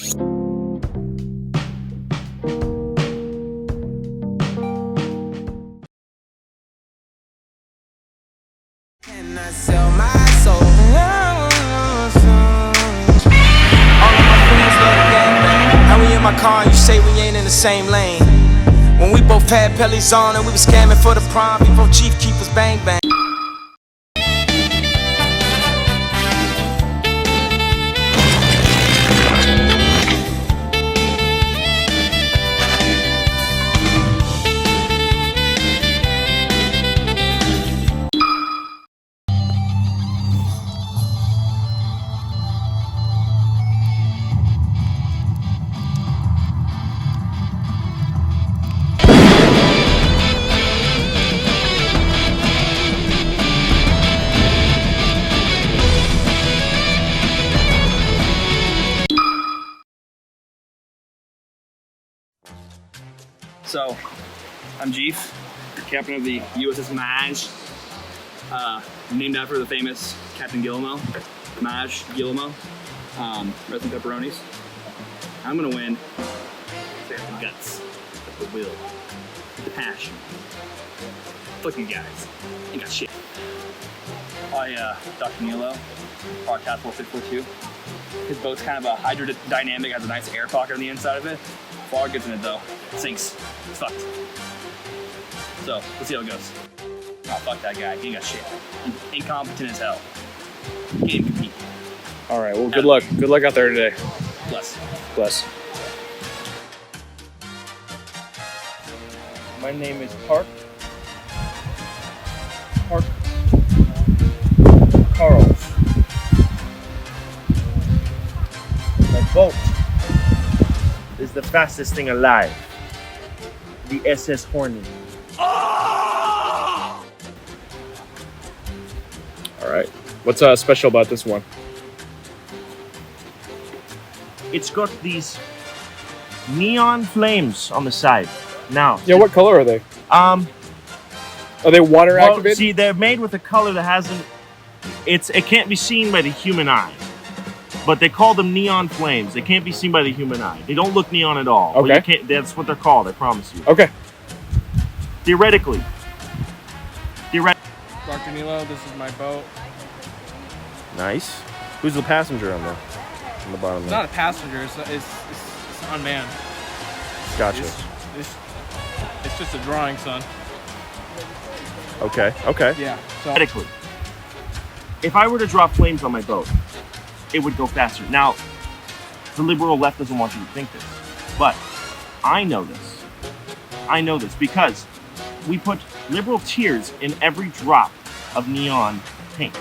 And I sell my soul. All of my friends love the gang bang. Now we in my car and you say we ain't in the same lane. When we both had pellies on and we was scamming for the prom before Jeef keep us bang bang. So, I'm Jeef, captain of the USS Maj, named after the famous Captain Guillemot, Maj Guillemot, rest in pepperonis. I'm gonna win. They have the guts, the will, the passion. Fuck you guys, ain't got shit. Hi, Dr. Neilo, our Task Force 642. His boat's kind of a hydrodynamic, has a nice air pocket on the inside of it. Fog gets in it though, it sinks, it's fucked. So, let's see how it goes. Oh, fuck that guy, he ain't got shit. Incompetent as hell. Can't even compete. All right, well, good luck. Good luck out there today. Bless. Bless. My name is Park Carls. My boat is the fastest thing alive. The SS Hornet. All right. What's special about this one? It's got these neon flames on the side. Now, Yeah, what color are they? Are they water well, activated? see, they're made with a color that hasn't. It can't be seen by the human eye. But they call them neon flames. They can't be seen by the human eye. They don't look neon at all. But Okay. you can't, that's what they're called, I promise you. Okay. Theoretically. Dr. Neilo, this is my boat. Nice. Who's the passenger on the bottom It's there? not a passenger, it's unmanned. Gotcha. It's just a drawing, son. Okay. Okay. Yeah. So Theoretically. If I were to drop flames on my boat, it would go faster. Now, the liberal left doesn't want you to think this, but I know this. I know this because we put liberal tears in every drop of neon paint.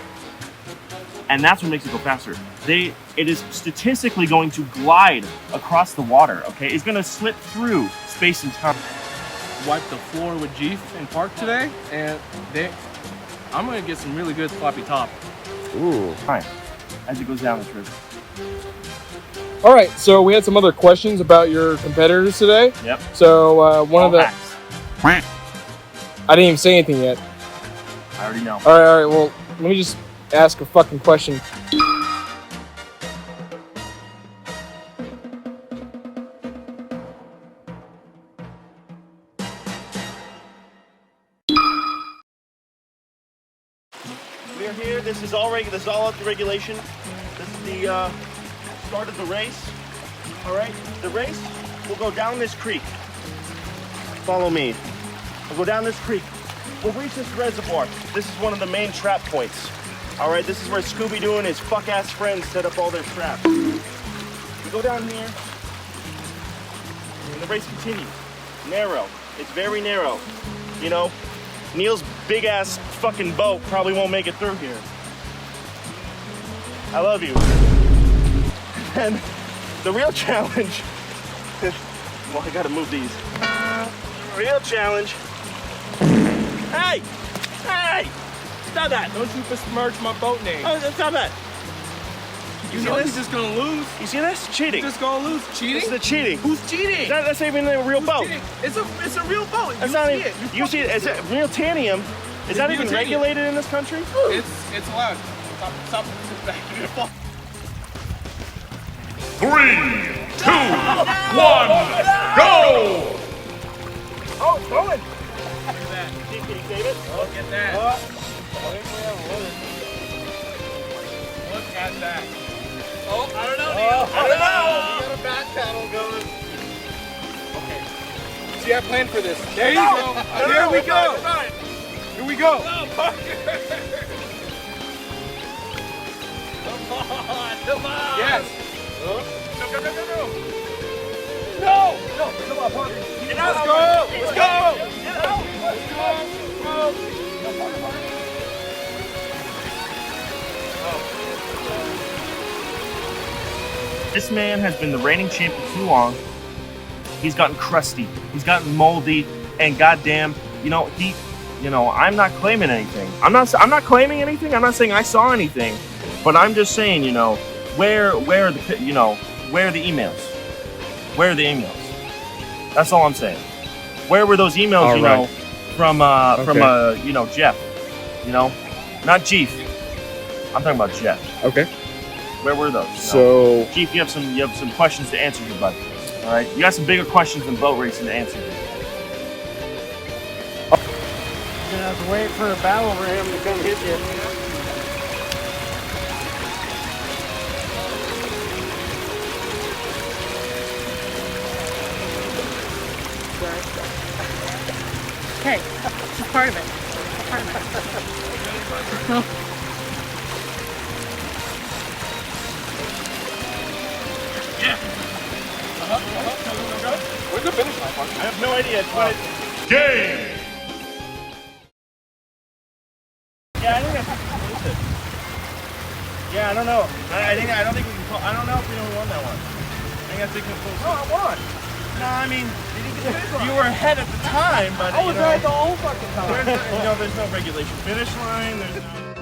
And that's what makes it go faster. It is statistically going to glide across the water, okay? It's gonna slip through space and time. wiped the floor with Jeef in park today, and I'm gonna get some really good sloppy top. Ooh. Fine, as it goes down this river. All right, so we had some other questions about your competitors today. Yep. So one of the... Facts. I didn't even say anything yet. I already know. All right, well, let me just ask a fucking question. We're here. This is all up to regulation. This is the start of the race. All right. The race will go down this creek. Follow me. We'll go down this creek. We'll reach this reservoir. This is one of the main trap points. All right. This is where Scooby-Doo and his fuck-ass friends set up all their traps. We go down here, and the race continues. Narrow. It's very narrow. You know, Neil's big-ass fucking boat probably won't make it through here. I love you. And the real challenge, well, I gotta move these. Real challenge. Hey! Hey! Stop that! Don't you besmirch my boat name. Oh, stop that! You know he's just gonna lose. You see this? Cheating. He's just gonna lose. Cheating? This is the cheating. Who's cheating? That's not even a real boat. Cheating? It's a real boat. That's You not see even. it. You see it? It's a real tanium. Is that even Neodymium. regulated in this country? It's allowed. Stop. Sit back. You're gonna fall. 3, 2, 1, go! Oh, throw it. Can you save it? Look at that. Look at that. Oh, I don't know, Neil. I don't know. You got a back paddle going. Okay. See, I planned for this. There you go. Here we go. Here we go. Oh, Parker. Come on. Yes. Go. No. No. Come on, Parker. Let's go. Let's go. Let's go. This man has been the reigning champ for too long. He's gotten crusty. He's gotten moldy, and goddamn, I'm not claiming anything. I'm not claiming anything. I'm not saying I saw anything, but I'm just saying, where are the emails? Where are the emails? That's all I'm saying. Where were those emails? All right. From Jeff. Not Jeef. I'm talking about Jeff. Okay. Where were those? So, Jeef, you have some questions to answer here, bud. All right, you got some bigger questions than boat racing to answer. You're gonna have to wait for a battle for him to come hit you. Hey, it's part of it. Part of it. where's the finish line, Parker? I have no idea. Game! Yeah, I think that's. Yeah, I don't know. I don't think we can call. I don't know if we won that one. I think that's close. No, I won. No, I mean, you were ahead at the time, but I was right the whole fucking time. there's no regulation finish line. There's no.